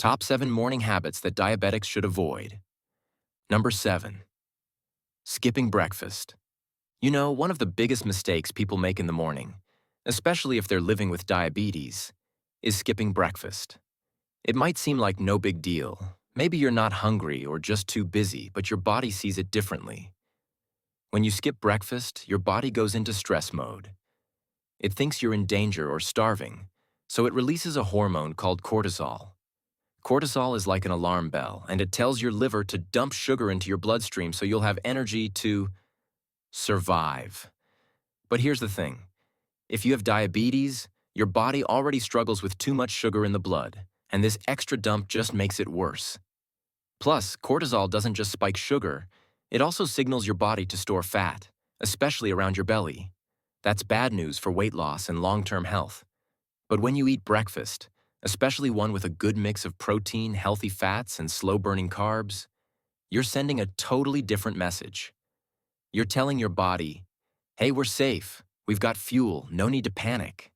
Top 7 morning habits that diabetics should avoid. Number 7. Skipping breakfast. You know, one of the biggest mistakes people make in the morning, especially if they're living with diabetes, is skipping breakfast. It might seem like no big deal. Maybe you're not hungry or just too busy, but your body sees it differently. When you skip breakfast, your body goes into stress mode. It thinks you're in danger or starving, so it releases a hormone called cortisol. Cortisol is like an alarm bell, and it tells your liver to dump sugar into your bloodstream so you'll have energy to survive. But here's the thing. If you have diabetes, your body already struggles with too much sugar in the blood, and this extra dump just makes it worse. Plus, cortisol doesn't just spike sugar, it also signals your body to store fat, especially around your belly. That's bad news for weight loss and long-term health. But when you eat breakfast, especially one with a good mix of protein, healthy fats, and slow-burning carbs, you're sending a totally different message. You're telling your body, hey, we're safe, we've got fuel, no need to panic.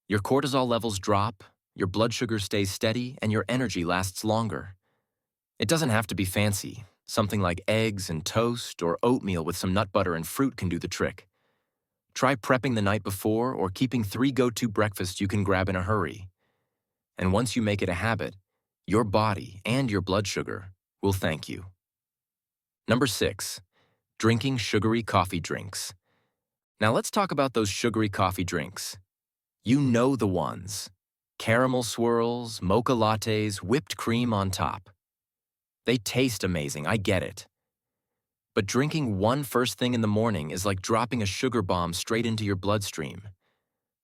Your cortisol levels drop, your blood sugar stays steady, and your energy lasts longer. It doesn't have to be fancy. Something like eggs and toast or oatmeal with some nut butter and fruit can do the trick. Try prepping the night before or keeping 3 go-to breakfasts you can grab in a hurry. And once you make it a habit, your body and your blood sugar will thank you. Number 6. Drinking sugary coffee drinks. Now let's talk about those sugary coffee drinks. You know the ones. Caramel swirls, mocha lattes, whipped cream on top. They taste amazing, I get it. But drinking one first thing in the morning is like dropping a sugar bomb straight into your bloodstream.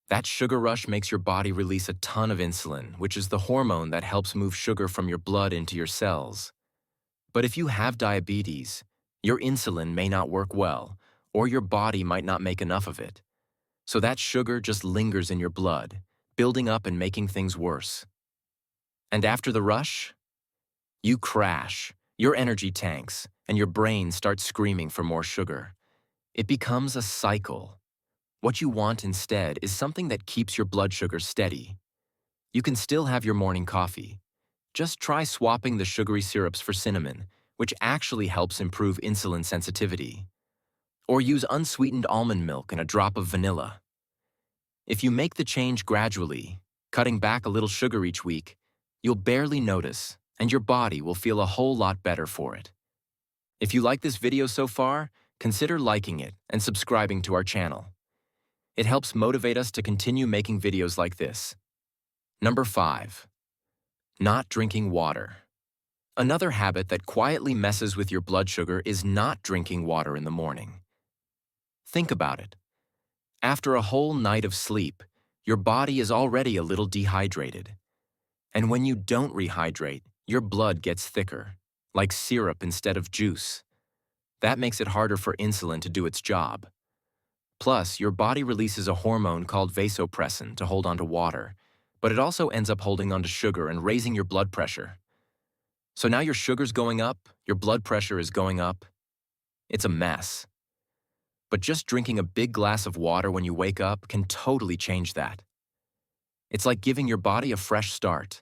That sugar rush makes your body release a ton of insulin, which is the hormone that helps move sugar from your blood into your cells. But if you have diabetes, your insulin may not work well, or your body might not make enough of it. So that sugar just lingers in your blood, building up and making things worse. And after the rush, you crash, your energy tanks, and your brain starts screaming for more sugar. It becomes a cycle. What you want instead is something that keeps your blood sugar steady. You can still have your morning coffee. Just try swapping the sugary syrups for cinnamon, which actually helps improve insulin sensitivity. Or use unsweetened almond milk and a drop of vanilla. If you make the change gradually, cutting back a little sugar each week, you'll barely notice, and your body will feel a whole lot better for it. If you like this video so far, consider liking it and subscribing to our channel. It helps motivate us to continue making videos like this. Number 5. Not drinking water. Another habit that quietly messes with your blood sugar is not drinking water in the morning. Think about it. After a whole night of sleep, your body is already a little dehydrated. And when you don't rehydrate, your blood gets thicker, like syrup instead of juice. That makes it harder for insulin to do its job. Plus, your body releases a hormone called vasopressin to hold onto water, but it also ends up holding onto sugar and raising your blood pressure. So now your sugar's going up, your blood pressure is going up. It's a mess. But just drinking a big glass of water when you wake up can totally change that. It's like giving your body a fresh start.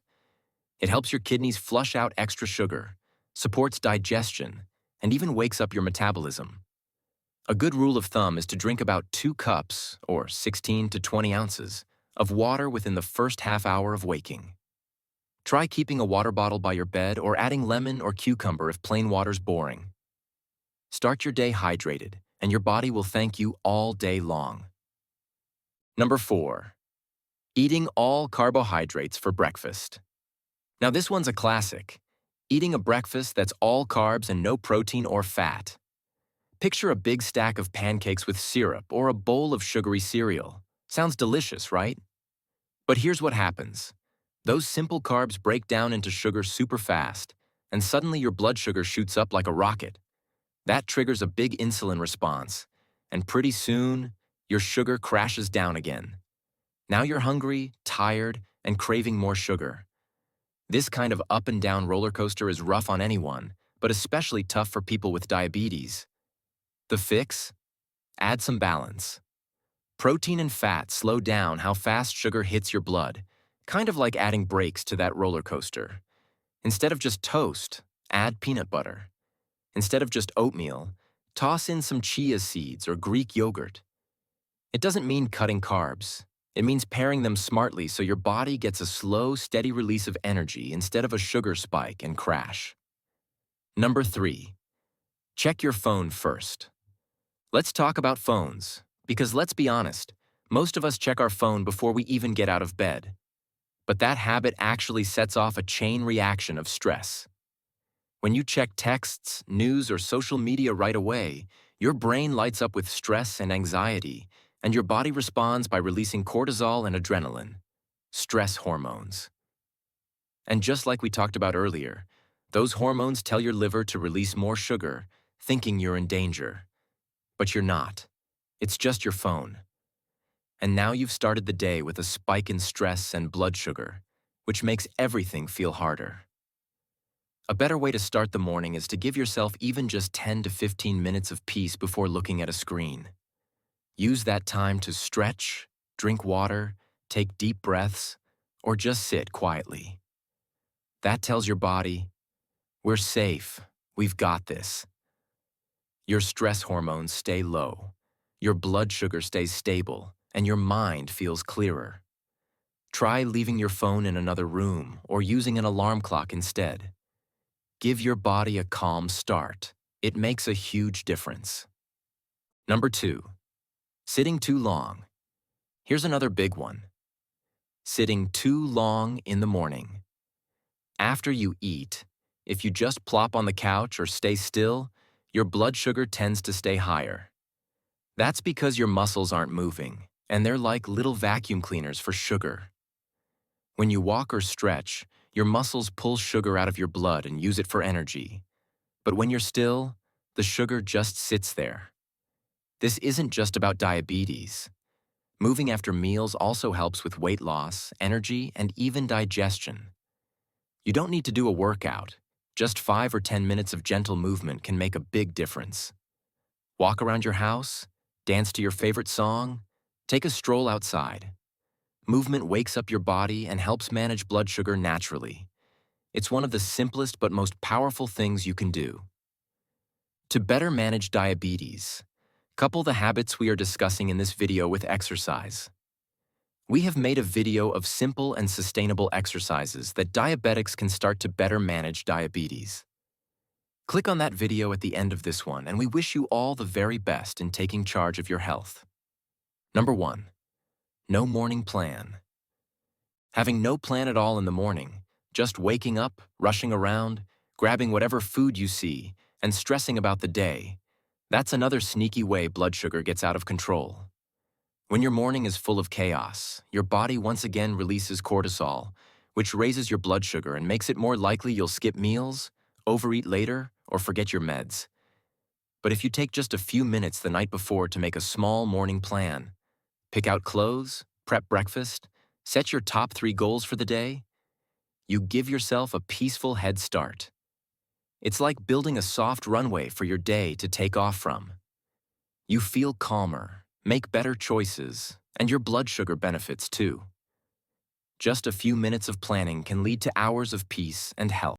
It helps your kidneys flush out extra sugar, supports digestion, and even wakes up your metabolism. A good rule of thumb is to drink about 2 cups, or 16 to 20 ounces, of water within the first half hour of waking. Try keeping a water bottle by your bed or adding lemon or cucumber if plain water's boring. Start your day hydrated, and your body will thank you all day long. Number 4. Eating all carbohydrates for breakfast. Now this one's a classic. Eating a breakfast that's all carbs and no protein or fat. Picture a big stack of pancakes with syrup or a bowl of sugary cereal. Sounds delicious, right? But here's what happens. Those simple carbs break down into sugar super fast, and suddenly your blood sugar shoots up like a rocket. That triggers a big insulin response, and pretty soon, your sugar crashes down again. Now you're hungry, tired, and craving more sugar. This kind of up and down roller coaster is rough on anyone, but especially tough for people with diabetes. The fix? Add some balance. Protein and fat slow down how fast sugar hits your blood, kind of like adding brakes to that roller coaster. Instead of just toast, add peanut butter. Instead of just oatmeal, toss in some chia seeds or Greek yogurt. It doesn't mean cutting carbs. It means pairing them smartly so your body gets a slow, steady release of energy instead of a sugar spike and crash. Number 3. Check your phone first. Let's talk about phones, because let's be honest, most of us check our phone before we even get out of bed. But that habit actually sets off a chain reaction of stress. When you check texts, news, or social media right away, your brain lights up with stress and anxiety, and your body responds by releasing cortisol and adrenaline, stress hormones. And just like we talked about earlier, those hormones tell your liver to release more sugar, thinking you're in danger. But you're not. It's just your phone. And now you've started the day with a spike in stress and blood sugar, which makes everything feel harder. A better way to start the morning is to give yourself even just 10 to 15 minutes of peace before looking at a screen. Use that time to stretch, drink water, take deep breaths, or just sit quietly. That tells your body, we're safe, we've got this. Your stress hormones stay low, your blood sugar stays stable, and your mind feels clearer. Try leaving your phone in another room or using an alarm clock instead. Give your body a calm start. It makes a huge difference. Number 2. Sitting too long. Here's another big one. Sitting too long in the morning. After you eat, if you just plop on the couch or stay still, your blood sugar tends to stay higher. That's because your muscles aren't moving, and they're like little vacuum cleaners for sugar. When you walk or stretch, your muscles pull sugar out of your blood and use it for energy. But when you're still, the sugar just sits there. This isn't just about diabetes. Moving after meals also helps with weight loss, energy, and even digestion. You don't need to do a workout. Just 5 or 10 minutes of gentle movement can make a big difference. Walk around your house, dance to your favorite song, take a stroll outside. Movement wakes up your body and helps manage blood sugar naturally. It's one of the simplest but most powerful things you can do. To better manage diabetes, couple the habits we are discussing in this video with exercise. We have made a video of simple and sustainable exercises that diabetics can start to better manage diabetes. Click on that video at the end of this one, and we wish you all the very best in taking charge of your health. Number 1. No morning plan. Having no plan at all in the morning, just waking up, rushing around, grabbing whatever food you see, and stressing about the day, that's another sneaky way blood sugar gets out of control. When your morning is full of chaos, your body once again releases cortisol, which raises your blood sugar and makes it more likely you'll skip meals, overeat later, or forget your meds. But if you take just a few minutes the night before to make a small morning plan, pick out clothes, prep breakfast, set your top 3 goals for the day, you give yourself a peaceful head start. It's like building a soft runway for your day to take off from. You feel calmer, make better choices, and your blood sugar benefits too. Just a few minutes of planning can lead to hours of peace and health.